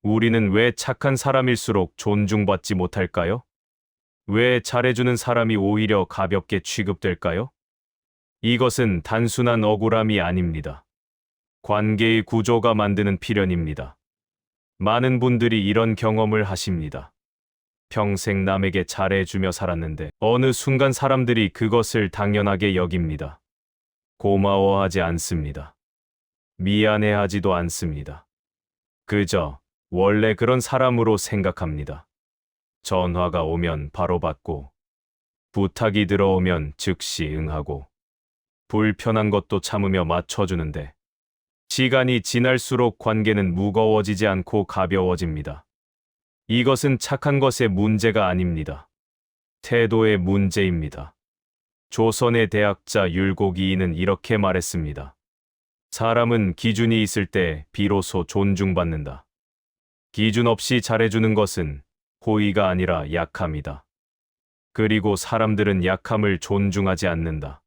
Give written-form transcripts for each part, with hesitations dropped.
우리는 왜 착한 사람일수록 존중받지 못할까요? 왜 잘해주는 사람이 오히려 가볍게 취급될까요? 이것은 단순한 억울함이 아닙니다. 관계의 구조가 만드는 필연입니다. 많은 분들이 이런 경험을 하십니다. 평생 남에게 잘해주며 살았는데 어느 순간 사람들이 그것을 당연하게 여깁니다. 고마워하지 않습니다. 미안해하지도 않습니다. 그저 원래 그런 사람으로 생각합니다. 전화가 오면 바로 받고, 부탁이 들어오면 즉시 응하고, 불편한 것도 참으며 맞춰주는데, 시간이 지날수록 관계는 무거워지지 않고 가벼워집니다. 이것은 착한 것의 문제가 아닙니다. 태도의 문제입니다. 조선의 대학자 율곡이인은 이렇게 말했습니다. 사람은 기준이 있을 때 비로소 존중받는다. 기준 없이 잘해주는 것은 호의가 아니라 약함이다. 그리고 사람들은 약함을 존중하지 않는다.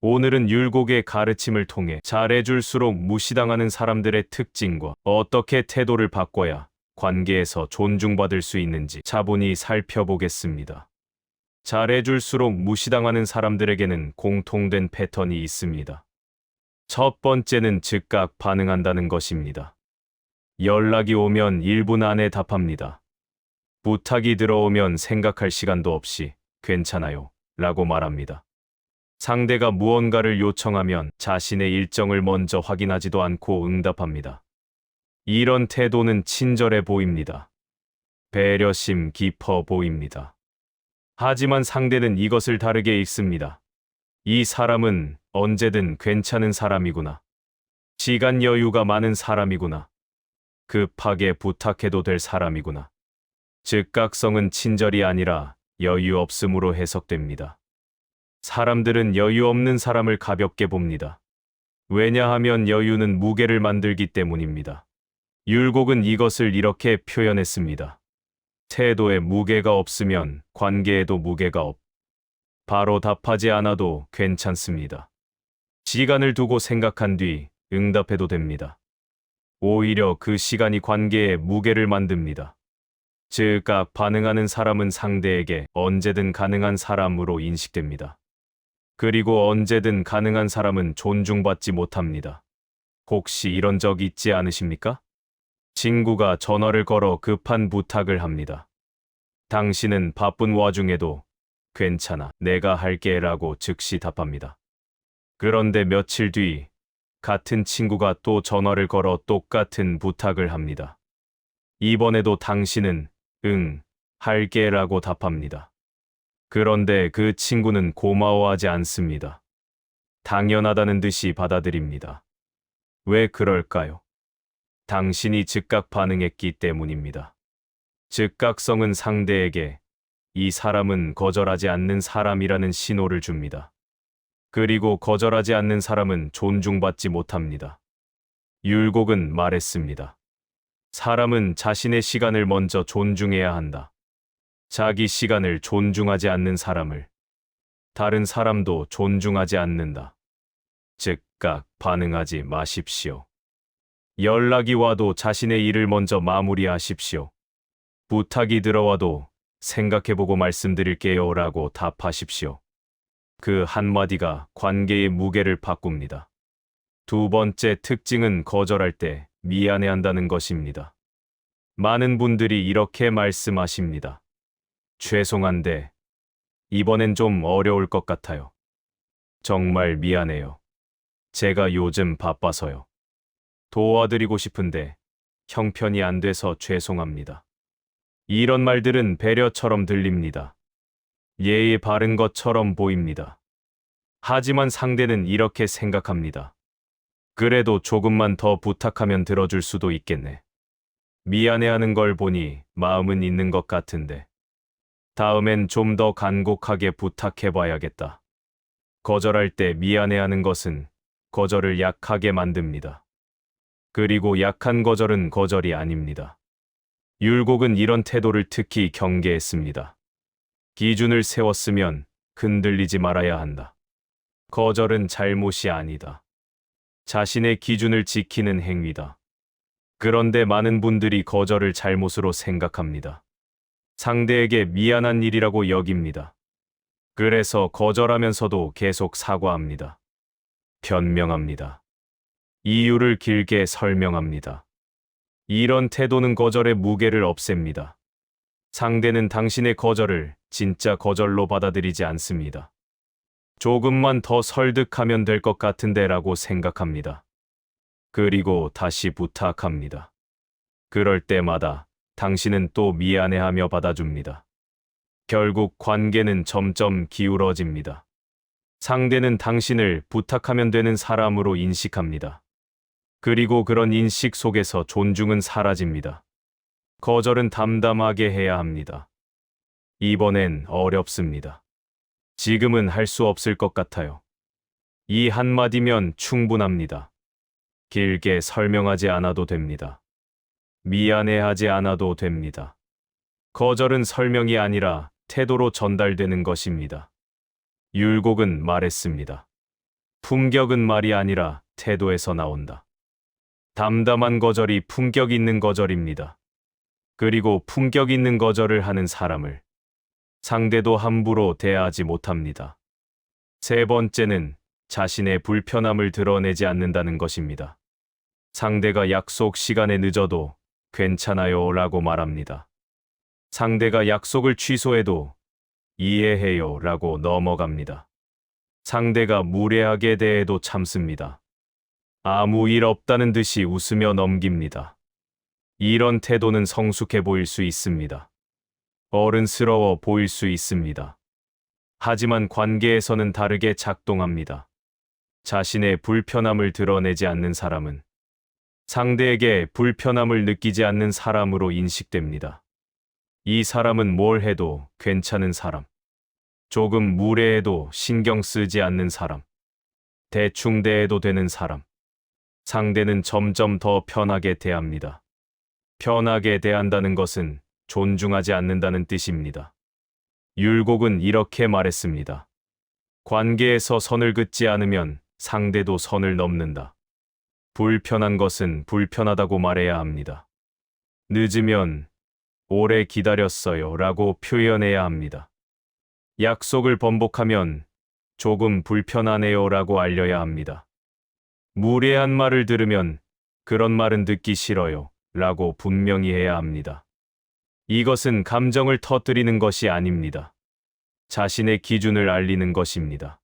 오늘은 율곡의 가르침을 통해 잘해줄수록 무시당하는 사람들의 특징과 어떻게 태도를 바꿔야 관계에서 존중받을 수 있는지 차분히 살펴보겠습니다. 잘해줄수록 무시당하는 사람들에게는 공통된 패턴이 있습니다. 첫 번째는 즉각 반응한다는 것입니다. 연락이 오면 1분 안에 답합니다. 부탁이 들어오면 생각할 시간도 없이 괜찮아요 라고 말합니다. 상대가 무언가를 요청하면 자신의 일정을 먼저 확인하지도 않고 응답합니다. 이런 태도는 친절해 보입니다. 배려심 깊어 보입니다. 하지만 상대는 이것을 다르게 읽습니다. 이 사람은 언제든 괜찮은 사람이구나. 시간 여유가 많은 사람이구나. 급하게 부탁해도 될 사람이구나. 즉각성은 친절이 아니라 여유 없음으로 해석됩니다. 사람들은 여유 없는 사람을 가볍게 봅니다. 왜냐하면 여유는 무게를 만들기 때문입니다. 율곡은 이것을 이렇게 표현했습니다. 태도에 무게가 없으면 관계에도 무게가 없. 바로 답하지 않아도 괜찮습니다. 시간을 두고 생각한 뒤 응답해도 됩니다. 오히려 그 시간이 관계에 무게를 만듭니다. 즉각 반응하는 사람은 상대에게 언제든 가능한 사람으로 인식됩니다. 그리고 언제든 가능한 사람은 존중받지 못합니다. 혹시 이런 적 있지 않으십니까? 친구가 전화를 걸어 급한 부탁을 합니다. 당신은 바쁜 와중에도 괜찮아, 내가 할게 라고 즉시 답합니다. 그런데 며칠 뒤 같은 친구가 또 전화를 걸어 똑같은 부탁을 합니다. 이번에도 당신은 응, 할게 라고 답합니다. 그런데 그 친구는 고마워하지 않습니다. 당연하다는 듯이 받아들입니다. 왜 그럴까요? 당신이 즉각 반응했기 때문입니다. 즉각성은 상대에게 이 사람은 거절하지 않는 사람이라는 신호를 줍니다. 그리고 거절하지 않는 사람은 존중받지 못합니다. 율곡은 말했습니다. 사람은 자신의 시간을 먼저 존중해야 한다. 자기 시간을 존중하지 않는 사람을 다른 사람도 존중하지 않는다. 즉각 반응하지 마십시오. 연락이 와도 자신의 일을 먼저 마무리하십시오. 부탁이 들어와도 생각해보고 말씀드릴게요 라고 답하십시오. 그 한마디가 관계의 무게를 바꿉니다. 두 번째 특징은 거절할 때 미안해한다는 것입니다. 많은 분들이 이렇게 말씀하십니다. 죄송한데 이번엔 좀 어려울 것 같아요. 정말 미안해요. 제가 요즘 바빠서요. 도와드리고 싶은데 형편이 안 돼서 죄송합니다. 이런 말들은 배려처럼 들립니다. 예의 바른 것처럼 보입니다. 하지만 상대는 이렇게 생각합니다. 그래도 조금만 더 부탁하면 들어줄 수도 있겠네. 미안해하는 걸 보니 마음은 있는 것 같은데. 다음엔 좀 더 간곡하게 부탁해봐야겠다. 거절할 때 미안해하는 것은 거절을 약하게 만듭니다. 그리고 약한 거절은 거절이 아닙니다. 율곡은 이런 태도를 특히 경계했습니다. 기준을 세웠으면 흔들리지 말아야 한다. 거절은 잘못이 아니다. 자신의 기준을 지키는 행위다. 그런데 많은 분들이 거절을 잘못으로 생각합니다. 상대에게 미안한 일이라고 여깁니다. 그래서 거절하면서도 계속 사과합니다. 변명합니다. 이유를 길게 설명합니다. 이런 태도는 거절의 무게를 없앱니다. 상대는 당신의 거절을 진짜 거절로 받아들이지 않습니다. 조금만 더 설득하면 될 것 같은데라고 생각합니다. 그리고 다시 부탁합니다. 그럴 때마다 당신은 또 미안해하며 받아줍니다. 결국 관계는 점점 기울어집니다. 상대는 당신을 부탁하면 되는 사람으로 인식합니다. 그리고 그런 인식 속에서 존중은 사라집니다. 거절은 담담하게 해야 합니다. 이번엔 어렵습니다. 지금은 할 수 없을 것 같아요. 이 한마디면 충분합니다. 길게 설명하지 않아도 됩니다. 미안해하지 않아도 됩니다. 거절은 설명이 아니라 태도로 전달되는 것입니다. 율곡은 말했습니다. 품격은 말이 아니라 태도에서 나온다. 담담한 거절이 품격 있는 거절입니다. 그리고 품격 있는 거절을 하는 사람을 상대도 함부로 대하지 못합니다. 세 번째는 자신의 불편함을 드러내지 않는다는 것입니다. 상대가 약속 시간에 늦어도 괜찮아요 라고 말합니다. 상대가 약속을 취소해도 이해해요 라고 넘어갑니다. 상대가 무례하게 대해도 참습니다. 아무 일 없다는 듯이 웃으며 넘깁니다. 이런 태도는 성숙해 보일 수 있습니다. 어른스러워 보일 수 있습니다. 하지만 관계에서는 다르게 작동합니다. 자신의 불편함을 드러내지 않는 사람은 상대에게 불편함을 느끼지 않는 사람으로 인식됩니다. 이 사람은 뭘 해도 괜찮은 사람, 조금 무례해도 신경 쓰지 않는 사람, 대충 대해도 되는 사람. 상대는 점점 더 편하게 대합니다. 편하게 대한다는 것은 존중하지 않는다는 뜻입니다. 율곡은 이렇게 말했습니다. 관계에서 선을 긋지 않으면 상대도 선을 넘는다. 불편한 것은 불편하다고 말해야 합니다. 늦으면 오래 기다렸어요 라고 표현해야 합니다. 약속을 번복하면 조금 불편하네요 라고 알려야 합니다. 무례한 말을 들으면 그런 말은 듣기 싫어요 라고 분명히 해야 합니다. 이것은 감정을 터뜨리는 것이 아닙니다. 자신의 기준을 알리는 것입니다.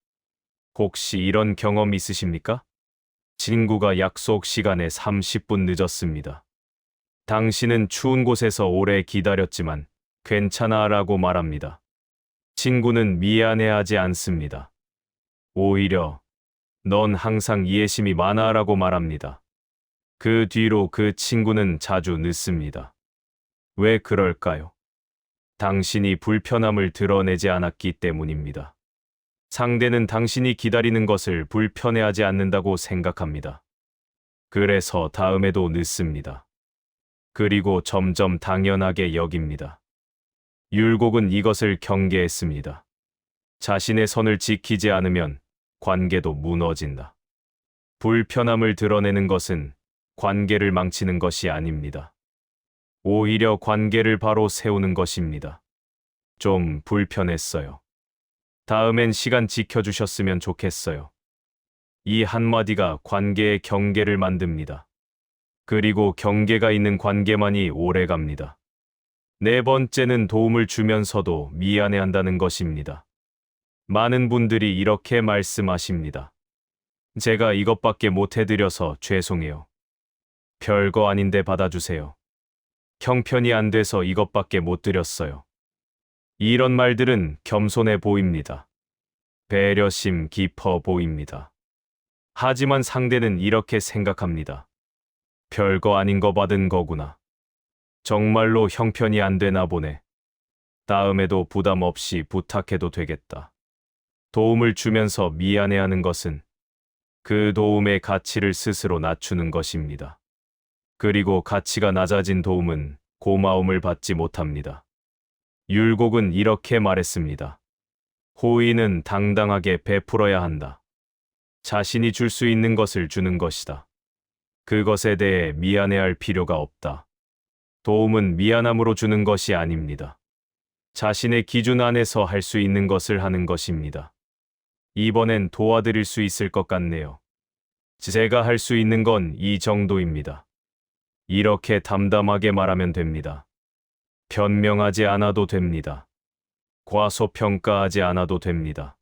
혹시 이런 경험 있으십니까? 친구가 약속 시간에 30분 늦었습니다. 당신은 추운 곳에서 오래 기다렸지만 괜찮아 라고 말합니다. 친구는 미안해하지 않습니다. 오히려 넌 항상 이해심이 많아 라고 말합니다. 그 뒤로 그 친구는 자주 늦습니다. 왜 그럴까요? 당신이 불편함을 드러내지 않았기 때문입니다. 상대는 당신이 기다리는 것을 불편해하지 않는다고 생각합니다. 그래서 다음에도 늦습니다. 그리고 점점 당연하게 여깁니다. 율곡은 이것을 경계했습니다. 자신의 선을 지키지 않으면 관계도 무너진다. 불편함을 드러내는 것은 관계를 망치는 것이 아닙니다. 오히려 관계를 바로 세우는 것입니다. 좀 불편했어요. 다음엔 시간 지켜주셨으면 좋겠어요. 이 한마디가 관계의 경계를 만듭니다. 그리고 경계가 있는 관계만이 오래갑니다. 네 번째는 도움을 주면서도 미안해한다는 것입니다. 많은 분들이 이렇게 말씀하십니다. 제가 이것밖에 못 해드려서 죄송해요. 별거 아닌데 받아주세요. 형편이 안 돼서 이것밖에 못 드렸어요. 이런 말들은 겸손해 보입니다. 배려심 깊어 보입니다. 하지만 상대는 이렇게 생각합니다. 별거 아닌 거 받은 거구나. 정말로 형편이 안 되나 보네. 다음에도 부담 없이 부탁해도 되겠다. 도움을 주면서 미안해하는 것은 그 도움의 가치를 스스로 낮추는 것입니다. 그리고 가치가 낮아진 도움은 고마움을 받지 못합니다. 율곡은 이렇게 말했습니다. 호의는 당당하게 베풀어야 한다. 자신이 줄 수 있는 것을 주는 것이다. 그것에 대해 미안해할 필요가 없다. 도움은 미안함으로 주는 것이 아닙니다. 자신의 기준 안에서 할 수 있는 것을 하는 것입니다. 이번엔 도와드릴 수 있을 것 같네요. 제가 할 수 있는 건 이 정도입니다. 이렇게 담담하게 말하면 됩니다. 변명하지 않아도 됩니다. 과소평가하지 않아도 됩니다.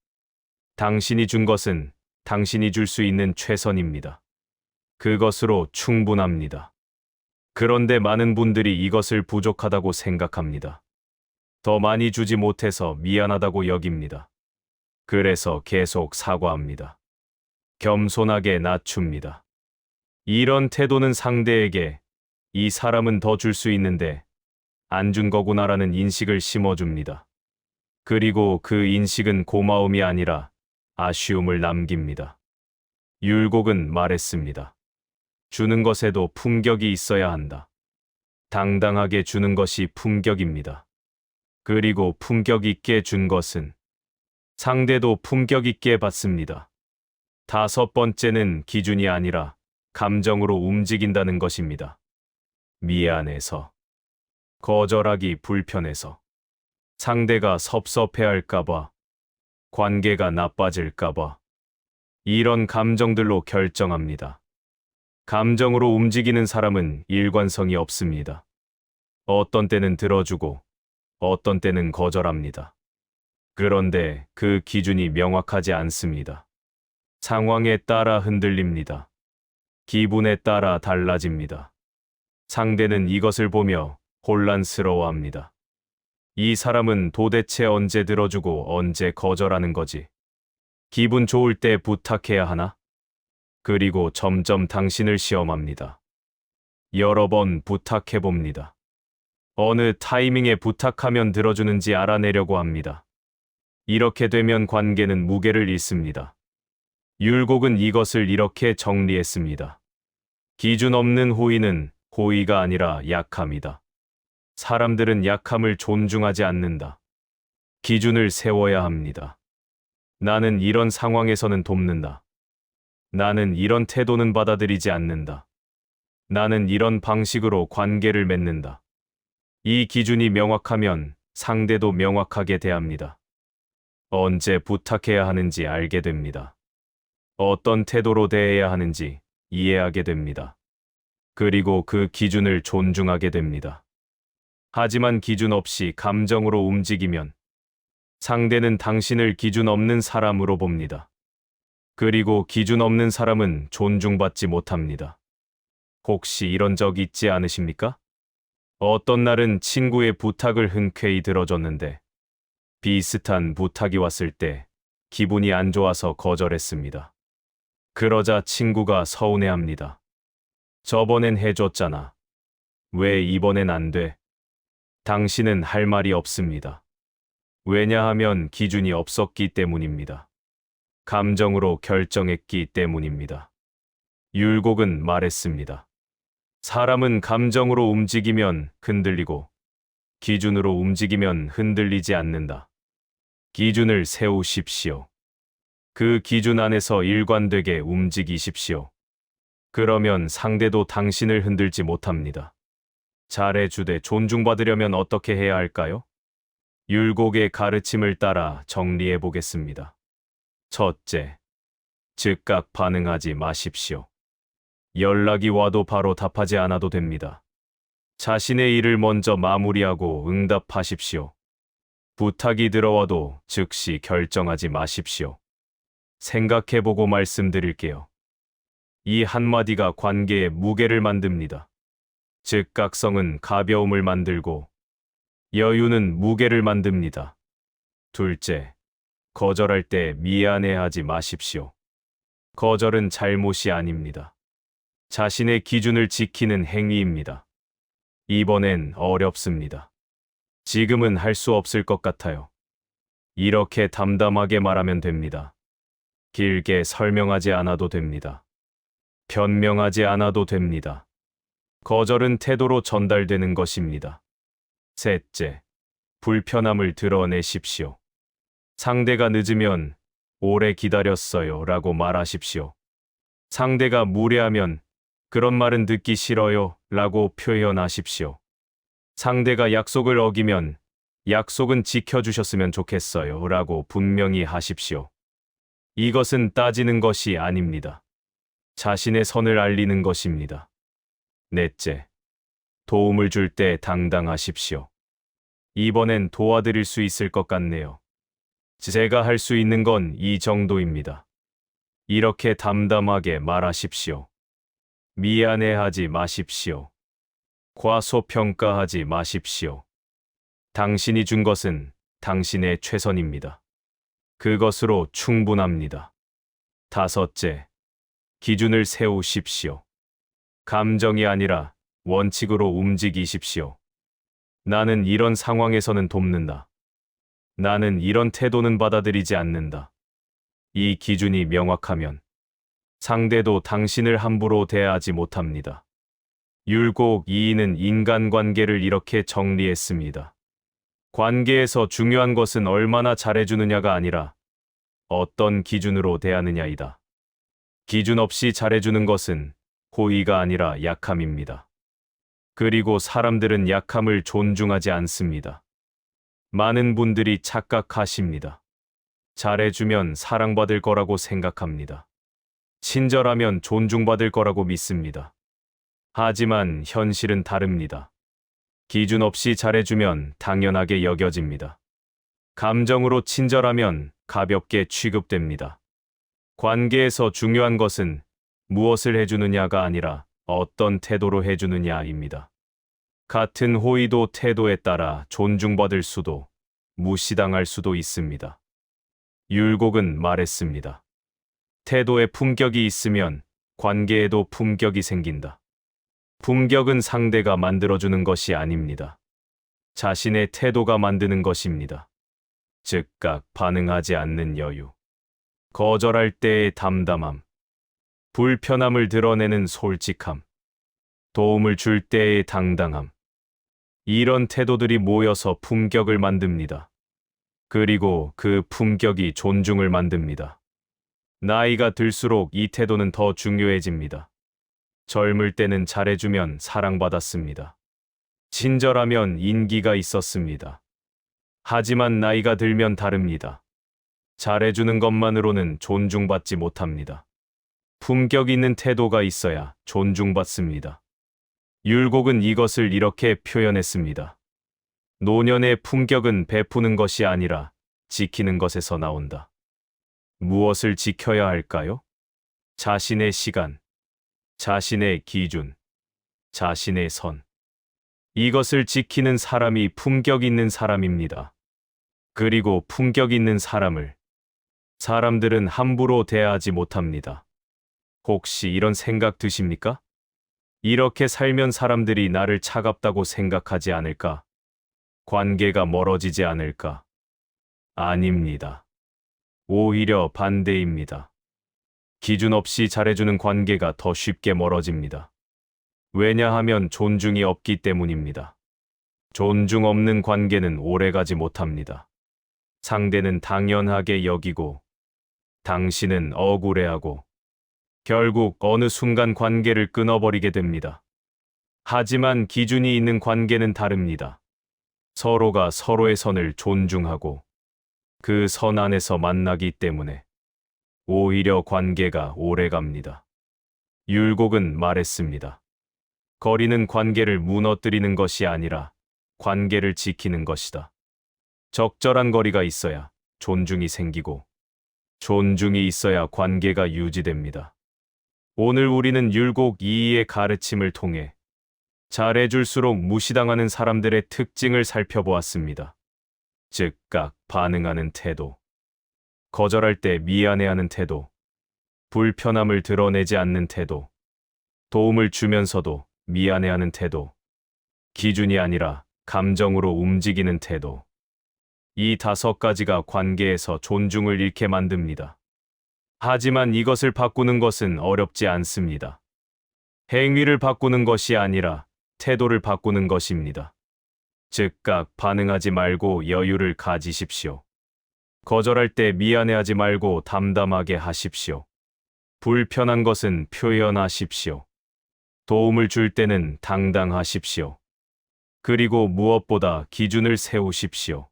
당신이 준 것은 당신이 줄 수 있는 최선입니다. 그것으로 충분합니다. 그런데 많은 분들이 이것을 부족하다고 생각합니다. 더 많이 주지 못해서 미안하다고 여깁니다. 그래서 계속 사과합니다. 겸손하게 낮춥니다. 이런 태도는 상대에게 이 사람은 더 줄 수 있는데 안 준 거구나라는 인식을 심어줍니다. 그리고 그 인식은 고마움이 아니라 아쉬움을 남깁니다. 율곡은 말했습니다. 주는 것에도 품격이 있어야 한다. 당당하게 주는 것이 품격입니다. 그리고 품격 있게 준 것은 상대도 품격 있게 받습니다. 다섯 번째는 기준이 아니라 감정으로 움직인다는 것입니다. 미안해서, 거절하기 불편해서, 상대가 섭섭해할까봐, 관계가 나빠질까봐, 이런 감정들로 결정합니다. 감정으로 움직이는 사람은 일관성이 없습니다. 어떤 때는 들어주고, 어떤 때는 거절합니다. 그런데 그 기준이 명확하지 않습니다. 상황에 따라 흔들립니다. 기분에 따라 달라집니다. 상대는 이것을 보며 혼란스러워합니다. 이 사람은 도대체 언제 들어주고 언제 거절하는 거지? 기분 좋을 때 부탁해야 하나? 그리고 점점 당신을 시험합니다. 여러 번 부탁해봅니다. 어느 타이밍에 부탁하면 들어주는지 알아내려고 합니다. 이렇게 되면 관계는 무게를 잃습니다. 율곡은 이것을 이렇게 정리했습니다. 기준 없는 호의는 호의가 아니라 약함이다. 사람들은 약함을 존중하지 않는다. 기준을 세워야 합니다. 나는 이런 상황에서는 돕는다. 나는 이런 태도는 받아들이지 않는다. 나는 이런 방식으로 관계를 맺는다. 이 기준이 명확하면 상대도 명확하게 대합니다. 언제 부탁해야 하는지 알게 됩니다. 어떤 태도로 대해야 하는지 이해하게 됩니다. 그리고 그 기준을 존중하게 됩니다. 하지만 기준 없이 감정으로 움직이면 상대는 당신을 기준 없는 사람으로 봅니다. 그리고 기준 없는 사람은 존중받지 못합니다. 혹시 이런 적 있지 않으십니까? 어떤 날은 친구의 부탁을 흔쾌히 들어줬는데 비슷한 부탁이 왔을 때 기분이 안 좋아서 거절했습니다. 그러자 친구가 서운해합니다. 저번엔 해줬잖아. 왜 이번엔 안 돼? 당신은 할 말이 없습니다. 왜냐하면 기준이 없었기 때문입니다. 감정으로 결정했기 때문입니다. 율곡은 말했습니다. 사람은 감정으로 움직이면 흔들리고 기준으로 움직이면 흔들리지 않는다. 기준을 세우십시오. 그 기준 안에서 일관되게 움직이십시오. 그러면 상대도 당신을 흔들지 못합니다. 잘해주되 존중받으려면 어떻게 해야 할까요? 율곡의 가르침을 따라 정리해 보겠습니다. 첫째, 즉각 반응하지 마십시오. 연락이 와도 바로 답하지 않아도 됩니다. 자신의 일을 먼저 마무리하고 응답하십시오. 부탁이 들어와도 즉시 결정하지 마십시오. 생각해보고 말씀드릴게요. 이 한마디가 관계에 무게를 만듭니다. 즉각성은 가벼움을 만들고 여유는 무게를 만듭니다. 둘째, 거절할 때 미안해하지 마십시오. 거절은 잘못이 아닙니다. 자신의 기준을 지키는 행위입니다. 이번엔 어렵습니다. 지금은 할 수 없을 것 같아요. 이렇게 담담하게 말하면 됩니다. 길게 설명하지 않아도 됩니다. 변명하지 않아도 됩니다. 거절은 태도로 전달되는 것입니다. 셋째, 불편함을 드러내십시오. 상대가 늦으면 오래 기다렸어요 라고 말하십시오. 상대가 무례하면 그런 말은 듣기 싫어요 라고 표현하십시오. 상대가 약속을 어기면 약속은 지켜주셨으면 좋겠어요 라고 분명히 하십시오. 이것은 따지는 것이 아닙니다. 자신의 선을 알리는 것입니다. 넷째, 도움을 줄 때 당당하십시오. 이번엔 도와드릴 수 있을 것 같네요. 제가 할 수 있는 건 이 정도입니다. 이렇게 담담하게 말하십시오. 미안해하지 마십시오. 과소평가하지 마십시오. 당신이 준 것은 당신의 최선입니다. 그것으로 충분합니다. 다섯째, 기준을 세우십시오. 감정이 아니라 원칙으로 움직이십시오. 나는 이런 상황에서는 돕는다. 나는 이런 태도는 받아들이지 않는다. 이 기준이 명확하면 상대도 당신을 함부로 대하지 못합니다. 율곡 2는 인간관계를 이렇게 정리했습니다. 관계에서 중요한 것은 얼마나 잘해주느냐가 아니라 어떤 기준으로 대하느냐이다. 기준 없이 잘해주는 것은 호의가 아니라 약함입니다. 그리고 사람들은 약함을 존중하지 않습니다. 많은 분들이 착각하십니다. 잘해주면 사랑받을 거라고 생각합니다. 친절하면 존중받을 거라고 믿습니다. 하지만 현실은 다릅니다. 기준 없이 잘해주면 당연하게 여겨집니다. 감정으로 친절하면 가볍게 취급됩니다. 관계에서 중요한 것은 무엇을 해주느냐가 아니라 어떤 태도로 해주느냐입니다. 같은 호의도 태도에 따라 존중받을 수도 무시당할 수도 있습니다. 율곡은 말했습니다. 태도에 품격이 있으면 관계에도 품격이 생긴다. 품격은 상대가 만들어주는 것이 아닙니다. 자신의 태도가 만드는 것입니다. 즉각 반응하지 않는 여유. 거절할 때의 담담함. 불편함을 드러내는 솔직함. 도움을 줄 때의 당당함. 이런 태도들이 모여서 품격을 만듭니다. 그리고 그 품격이 존중을 만듭니다. 나이가 들수록 이 태도는 더 중요해집니다. 젊을 때는 잘해주면 사랑받았습니다. 친절하면 인기가 있었습니다. 하지만 나이가 들면 다릅니다. 잘해주는 것만으로는 존중받지 못합니다. 품격 있는 태도가 있어야 존중받습니다. 율곡은 이것을 이렇게 표현했습니다. 노년의 품격은 베푸는 것이 아니라 지키는 것에서 나온다. 무엇을 지켜야 할까요? 자신의 시간, 자신의 기준, 자신의 선. 이것을 지키는 사람이 품격 있는 사람입니다. 그리고 품격 있는 사람을 사람들은 함부로 대하지 못합니다. 혹시 이런 생각 드십니까? 이렇게 살면 사람들이 나를 차갑다고 생각하지 않을까? 관계가 멀어지지 않을까? 아닙니다. 오히려 반대입니다. 기준 없이 잘해주는 관계가 더 쉽게 멀어집니다. 왜냐하면 존중이 없기 때문입니다. 존중 없는 관계는 오래가지 못합니다. 상대는 당연하게 여기고 당신은 억울해하고 결국 어느 순간 관계를 끊어버리게 됩니다. 하지만 기준이 있는 관계는 다릅니다. 서로가 서로의 선을 존중하고 그 선 안에서 만나기 때문에 오히려 관계가 오래갑니다. 율곡은 말했습니다. 거리는 관계를 무너뜨리는 것이 아니라 관계를 지키는 것이다. 적절한 거리가 있어야 존중이 생기고 존중이 있어야 관계가 유지됩니다. 오늘 우리는 율곡 2의 가르침을 통해 잘해줄수록 무시당하는 사람들의 특징을 살펴보았습니다. 즉각 반응하는 태도, 거절할 때 미안해하는 태도, 불편함을 드러내지 않는 태도, 도움을 주면서도 미안해하는 태도, 기준이 아니라 감정으로 움직이는 태도. 이 5가지가 관계에서 존중을 잃게 만듭니다. 하지만 이것을 바꾸는 것은 어렵지 않습니다. 행위를 바꾸는 것이 아니라 태도를 바꾸는 것입니다. 즉각 반응하지 말고 여유를 가지십시오. 거절할 때 미안해하지 말고 담담하게 하십시오. 불편한 것은 표현하십시오. 도움을 줄 때는 당당하십시오. 그리고 무엇보다 기준을 세우십시오.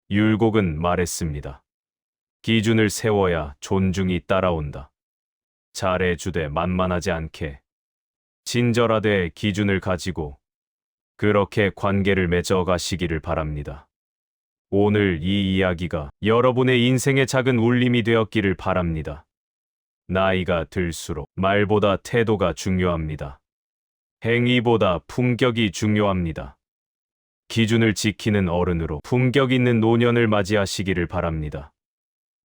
율곡은 말했습니다. 기준을 세워야 존중이 따라온다. 잘해주되 만만하지 않게, 친절하되 기준을 가지고 그렇게 관계를 맺어 가시기를 바랍니다. 오늘 이 이야기가 여러분의 인생의 작은 울림이 되었기를 바랍니다. 나이가 들수록 말보다 태도가 중요합니다. 행위보다 품격이 중요합니다. 기준을 지키는 어른으로 품격 있는 노년을 맞이하시기를 바랍니다.